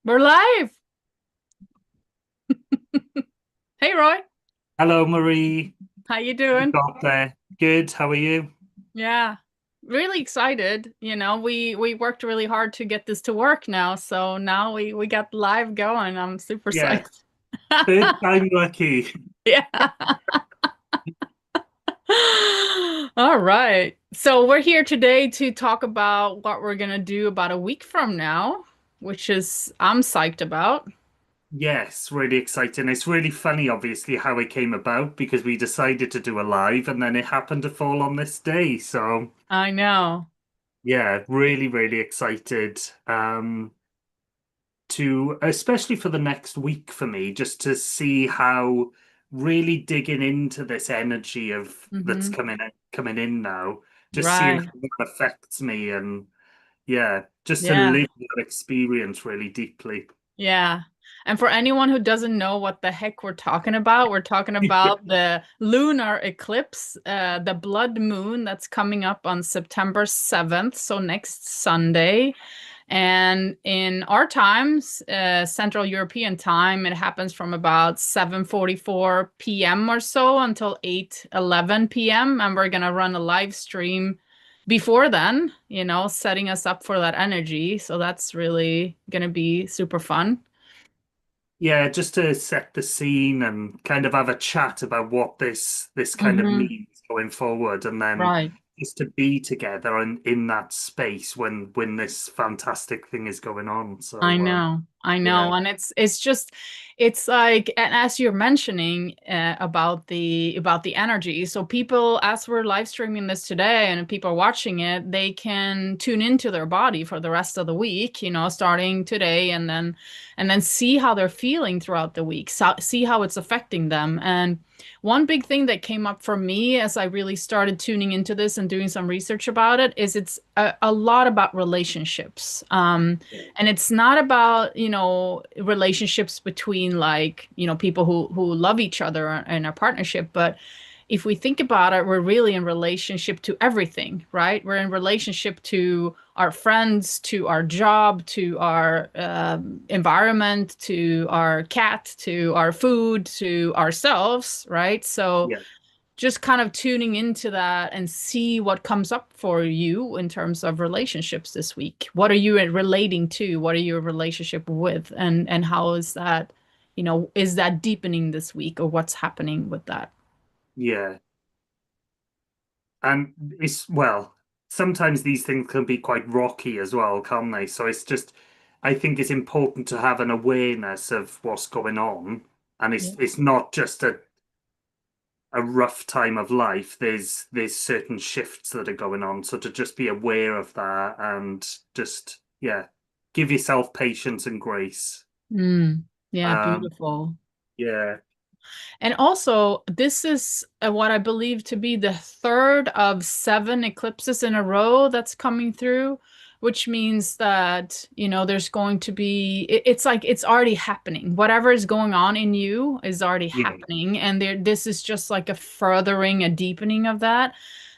We're live. Hey Roy, Hello, Marie. how you You doing? got there. Good. How are you? Yeah, really excited. We worked really hard to get this to work now, so now we got live going. I'm super Yeah, psyched. third time lucky. Yeah. All right. So we're here today to talk about what we're gonna do about a week from now, which is I'm psyched about. Yes, really exciting. It's really funny, obviously, how it came about because we decided to do a live and then it happened to fall on this day. So, I know. yeah, really, really excited to, especially for the next week for me, just to see how really digging into this energy of that's Hmm. coming in now, just seeing how Right. it affects me and yeah, just to Yeah. live that experience really deeply. Yeah. And for anyone who doesn't know what the heck we're talking about the lunar eclipse, the blood moon that's coming up on September 7th, so next Sunday. And in our times, Central European time, it happens from about 7:44 p.m. or so until 8:11 p.m. And we're gonna run a live stream before then, setting us up for that energy. So that's really gonna be super fun. Yeah, just to set the scene and kind of have a chat about what this kind of Hmm. means going forward, and then Right. just to be together and in that space when this fantastic thing is going on. I So know, I yeah, know, and it's just it's like, and as you're mentioning about the energy, so people, as we're live streaming this today and people are watching it, they can tune into their body for the rest of the week, starting today, and then see how they're feeling throughout the week, so, see how it's affecting them. And one big thing that came up for me as I really started tuning into this and doing some research about it is it's a lot about relationships. And it's not about, relationships between, like, people who love each other in a partnership, but if we think about it, we're really in relationship to everything, right? We're in relationship to our friends, to our job, to our environment, to our cat, to our food, to ourselves, right? So yeah, just kind of tuning into that and see what comes up for you in terms of relationships this week. What are you relating to? What are your relationship with? And how is that, is that deepening this week, or what's happening with that? yeah. And it's well, sometimes these things can be quite rocky as well, can't they? So it's just, I think it's important to have an awareness of what's going on, and Yeah. it's not just a rough time of life. There's certain shifts that are going on. So to just be aware of that and just yeah, give yourself patience and grace. Mm. Yeah, Um, beautiful. yeah, And also, this is what I believe to be the third of seven eclipses in a row that's coming through, which means that, there's going to be, it's like it's already happening. Whatever is going on in you is already yeah, happening. And this is just like a furthering, a deepening of that.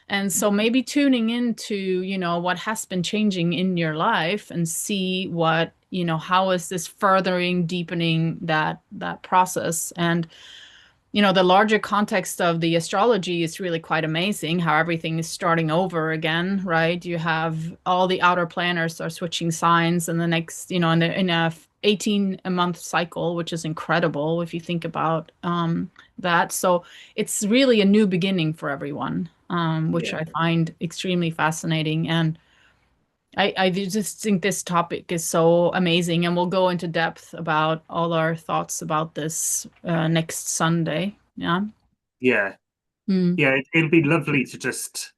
And so maybe tuning into, what has been changing in your life and see what, how is this furthering, deepening that process. And the larger context of the astrology is really quite amazing how everything is starting over again, right? You have all the outer planners are switching signs in the next, in a 18-month cycle, which is incredible if you think about that. So it's really a new beginning for everyone, which yeah, I find extremely fascinating. And I just think this topic is so amazing, and we'll go into depth about all our thoughts about this next Sunday. Yeah. yeah, Mm. yeah. It'll be lovely to just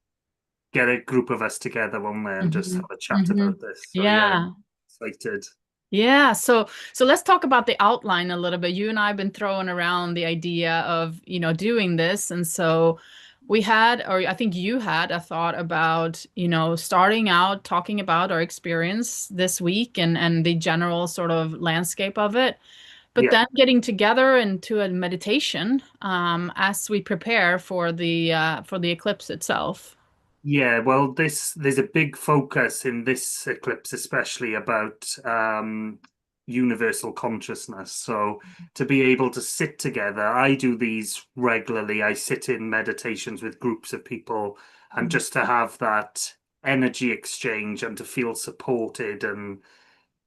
get a group of us together one day and just Hmm. have a chat Hmm. about this. So yeah, Yeah. excited. Yeah. So let's talk about the outline a little bit. You and I have been throwing around the idea of, doing this. And so we had, or I think you had a thought about, starting out talking about our experience this week and the general sort of landscape of it. But Yeah. then getting together into a meditation as we prepare for the eclipse itself. Yeah, well, there's a big focus in this eclipse, especially about universal consciousness. So to be able to sit together, I do these regularly. I sit in meditations with groups of people, and Mm. just to have that energy exchange and to feel supported and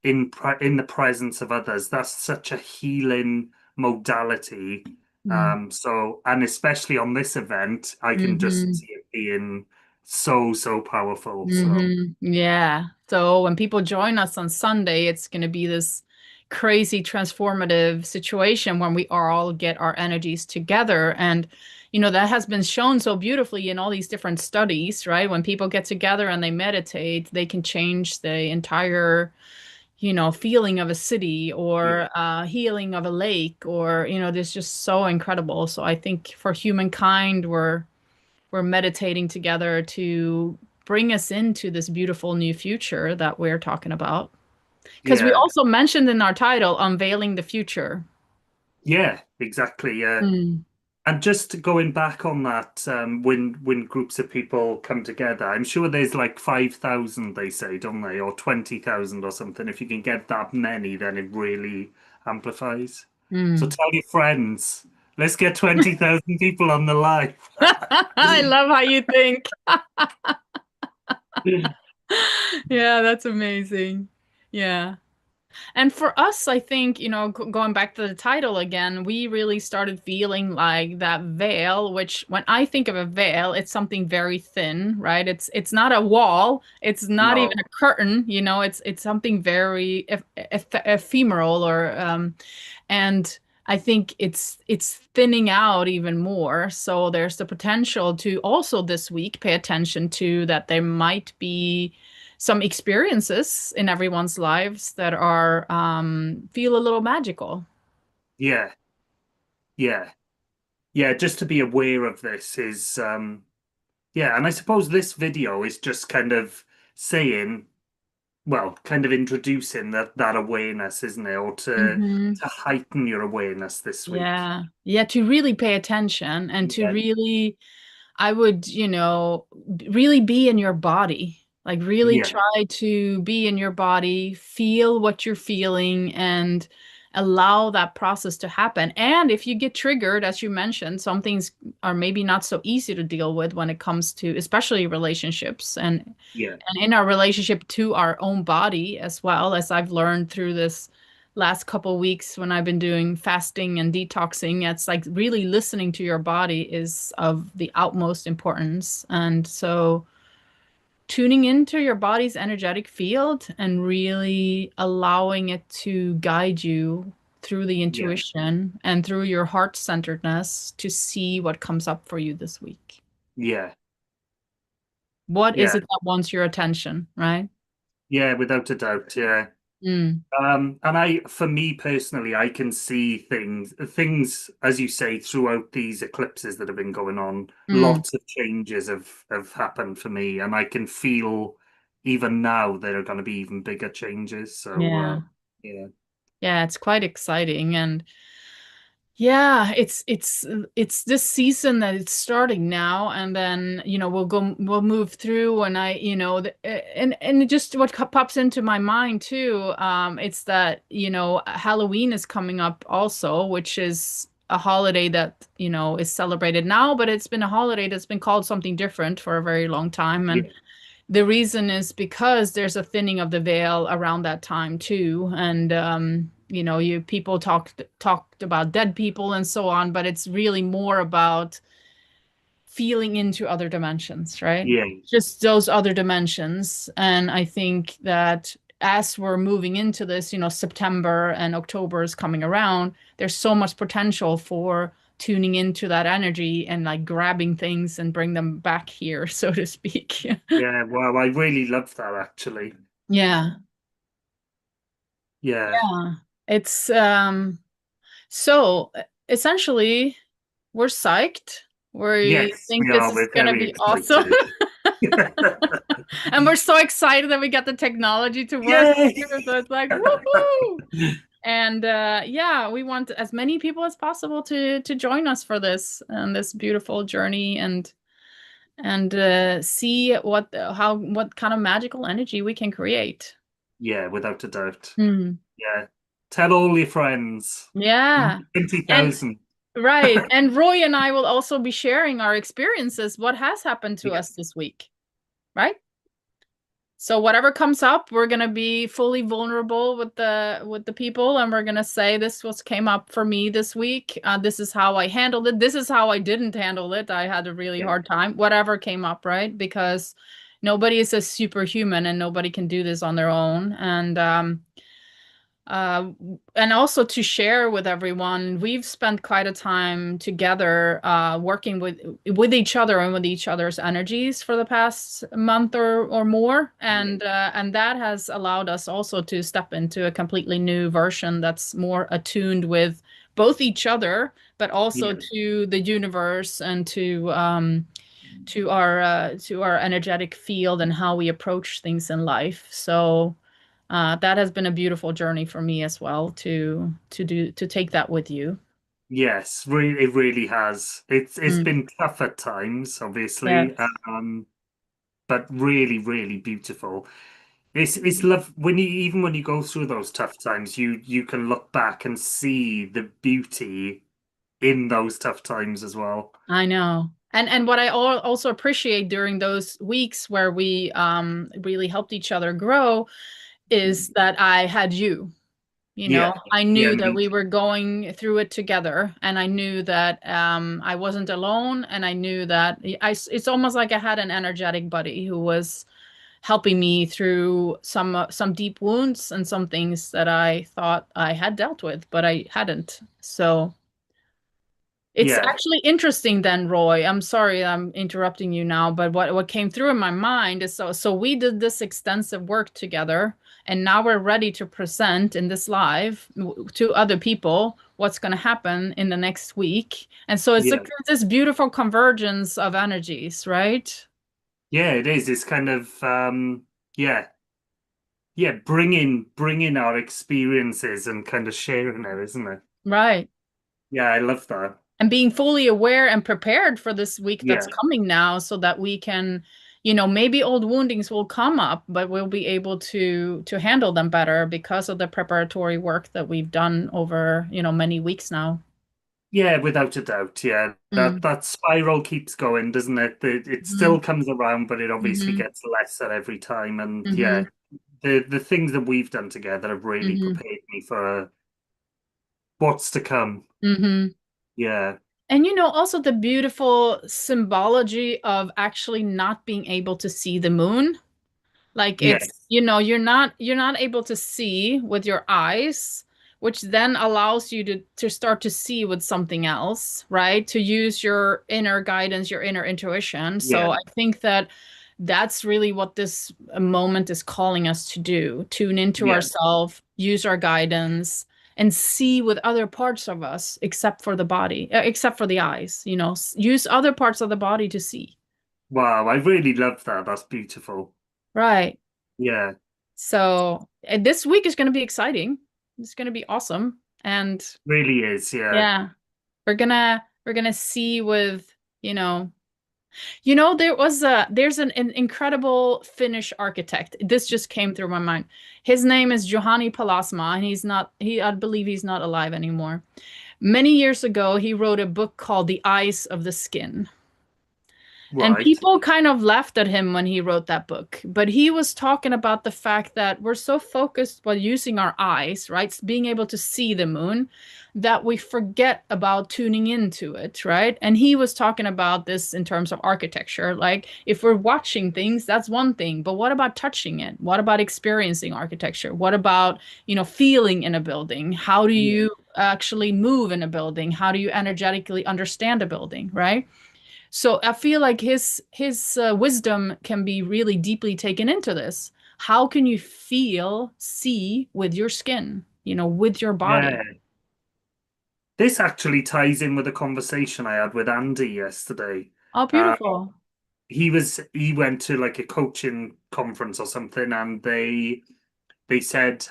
in the presence of others, that's such a healing modality. Mm. So, and especially on this event, I can just Hmm. see it being so powerful. So, Hmm. Yeah. So when people join us on Sunday, it's going to be this crazy transformative situation when we all get our energies together. And, that has been shown so beautifully in all these different studies, right? When people get together and they meditate, they can change the entire, feeling of a city yeah, or healing of a lake or, there's just so incredible. So I think for humankind, we're meditating together to bring us into this beautiful new future that we're talking about. Because we yeah, also mentioned in our title, Unveiling the Future. yeah, exactly. Yeah. Mm. And just going back on that, when groups of people come together, I'm sure there's like 5,000, they say, don't they, or 20,000 or something. If you can get that many, then it really amplifies. So Mm. tell your friends, let's get 20,000 people on the live. I love how you think. Yeah, that's amazing. Yeah. And for us, I think, going back to the title again, we really started feeling like that veil, which when I think of a veil, it's something very thin, right? It's not a wall, it's not even No, a curtain, it's something very ephemeral or and I think it's thinning out even more. So there's the potential to also this week pay attention to that there might be some experiences in everyone's lives that are feel a little magical. yeah, yeah, yeah. Just to be aware of this is, yeah. And I suppose this video is just kind of saying, well, kind of introducing that awareness, isn't it? Or Hmm. to heighten your awareness this week. Yeah. Yeah, to really pay attention and to Yeah, really I would, really be in your body. Like really yeah, try to be in your body, feel what you're feeling and allow that process to happen. And if you get triggered, as you mentioned, some things are maybe not so easy to deal with when it comes to especially relationships yeah, and in our relationship to our own body as well, as I've learned through this last couple weeks when I've been doing fasting and detoxing. It's like really listening to your body is of the utmost importance. And so tuning into your body's energetic field and really allowing it to guide you through the yeah, intuition and through your heart centeredness to see what comes up for you this week. yeah, What is yeah, it that wants your attention, right? yeah, without a doubt. Yeah. Mm. And for me personally, I can see things, as you say, throughout these eclipses that have been going on. Mm. Lots of changes have happened for me, and I can feel even now there are going to be even bigger changes. So, Yeah. yeah, Yeah, it's quite exciting and yeah, it's this season that it's starting now and then, we'll move through and and it just what pops into my mind too, it's that, Halloween is coming up also, which is a holiday that, is celebrated now, but it's been a holiday that's been called something different for a very long time. And yeah, the reason is because there's a thinning of the veil around that time too, and you people talked about dead people and so on, but it's really more about feeling into other dimensions, right? yeah, Just those other dimensions, and I think that as we're moving into this, September and October is coming around, there's so much potential for tuning into that energy and like grabbing things and bring them back here, so to speak. yeah. Well, I really love that actually. Yeah. Yeah. Yeah. It's so essentially we're psyched. We Yes, think we this are. is We're gonna very be awesome. excited. And we're so excited that we got the technology to work Yay! here. So it's like woohoo. And yeah, we want as many people as possible to join us for this and this beautiful journey and see what kind of magical energy we can create. Yeah, without a doubt. Hmm. Yeah. Tell all your friends. Yeah. And 20,000. right. And Roy and I will also be sharing our experiences, what has happened to Yeah, us this week, right? So whatever comes up, we're gonna be fully vulnerable with the people, and we're gonna say this was came up for me this week. This is how I handled it. This is how I didn't handle it. I had a really yeah, hard time. Whatever came up, right? Because nobody is a superhuman, and nobody can do this on their own. Uh, and also to share with everyone, we've spent quite a time together, working with each other and with each other's energies for the past month or more, yeah, and that has allowed us also to step into a completely new version that's more attuned with both each other, but also yeah, to the universe and to our energetic field and how we approach things in life. So that has been a beautiful journey for me as well to take that with you. yes, really, it really has. It's Mm. been tough at times, obviously, Yes. but really, really beautiful. It's love when you even when you go through those tough times, you can look back and see the beauty in those tough times as well. I know. And what I also appreciate during those weeks where we really helped each other grow is that I had you. You know, Yeah, I yeah, knew that me, we were going through it together, and I knew that I wasn't alone, and I knew that it's almost like I had an energetic buddy who was helping me through some deep wounds and some things that I thought I had dealt with, but I hadn't. So it's yeah, actually interesting then, Roy. I'm sorry I'm interrupting you now, but what came through in my mind is so we did this extensive work together, and now we're ready to present in this live to other people what's going to happen in the next week. And so it's like yeah, this beautiful convergence of energies, right? yeah. It is. It's kind of yeah, yeah. Bringing our experiences and kind of sharing it, isn't it? Right. Yeah, I love that. And being fully aware and prepared for this week that's Yeah, coming now so that we can, maybe old woundings will come up, but we'll be able to handle them better because of the preparatory work that we've done over, many weeks now. yeah, without a doubt. Yeah, that Mm. that spiral keeps going, doesn't it? It still Hmm. comes around, but it obviously Hmm. gets lesser every time. And yeah, Hmm. the things that we've done together have really Hmm. prepared me for what's to come. Hmm. Yeah. And also the beautiful symbology of actually not being able to see the moon. Like it's, Yes. you're not able to see with your eyes, which then allows you to start to see with something else, right? To use your inner guidance, your inner intuition. So Yeah. I think that that's really what this moment is calling us to do. Tune into Yeah. ourselves, use our guidance, and see with other parts of us except for the body, except for the eyes, use other parts of the body to see. Wow, I really love that. That's beautiful. Right. Yeah, So this week is going to be exciting. It's going to be awesome. And really is. Yeah. yeah, we're gonna see with, there's an incredible Finnish architect. This just came through my mind. His name is Juhani Palasma, and I believe he's not alive anymore. Many years ago, he wrote a book called The Eyes of the Skin. And Right. people kind of laughed at him when he wrote that book. But he was talking about the fact that we're so focused while using our eyes, right? Being able to see the moon, that we forget about tuning into it, right? And he was talking about this in terms of architecture. Like if we're watching things, that's one thing. But what about touching it? What about experiencing architecture? What about, feeling in a building? How do Yeah. you actually move in a building? How do you energetically understand a building, right? So I feel like his wisdom can be really deeply taken into this. How can you feel, see with your skin, with your body? Yeah. This actually ties in with a conversation I had with Andy yesterday. Oh, Uh, beautiful. he went to like a coaching conference or something, and they said,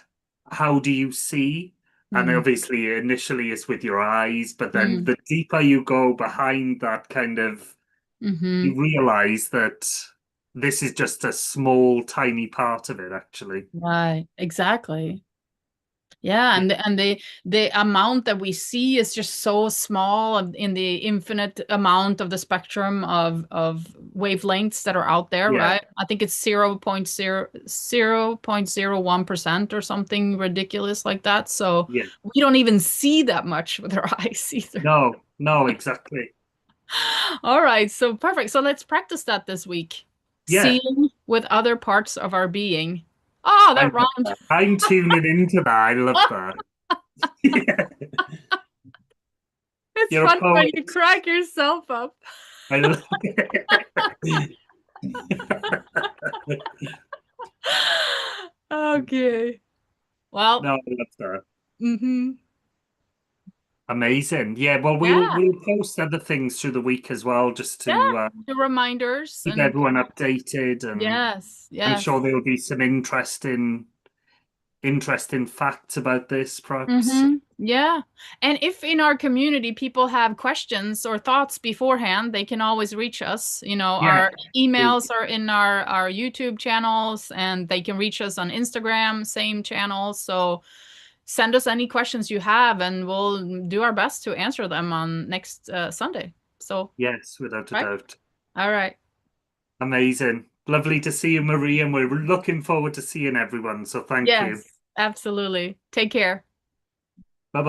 "How do you see?" And Mm, obviously, initially, it's with your eyes, but then mm, the deeper you go behind that kind of, mm-hmm. you realize that this is just a small, tiny part of it, actually. Right, exactly. Yeah, Yeah, and the amount that we see is just so small in the infinite amount of the spectrum of wavelengths that are out there, yeah, right? I think it's 0.001% or something ridiculous like that. So yeah. we don't even see that much with our eyes either. No, no, exactly. All right, so perfect. So let's practice that this week. Yeah, Seeing with other parts of our being. Oh, I that love rhymed. that. I'm tuning into that. I love that. Yeah. It's You're a fun when poet. you crack yourself up. I love it. Okay. Well, No, I love that. mm-hmm. Amazing. Yeah, well, we'll Yeah. we'll post other things through the week as well, just Yeah. to The reminders keep and everyone updated. And yes, I'm sure yes. there'll be some interesting facts about this, perhaps. Mm-hmm. Yeah. And if in our community people have questions or thoughts beforehand, they can always reach us. You know, Yeah, our emails are in our YouTube channels and they can reach us on Instagram, same channel. So send us any questions you have and we'll do our best to answer them on next Sunday. So, yes, without a right? doubt. All right. Amazing. Lovely to see you, Marie, and we're looking forward to seeing everyone. So thank you. Yes, absolutely. Take care.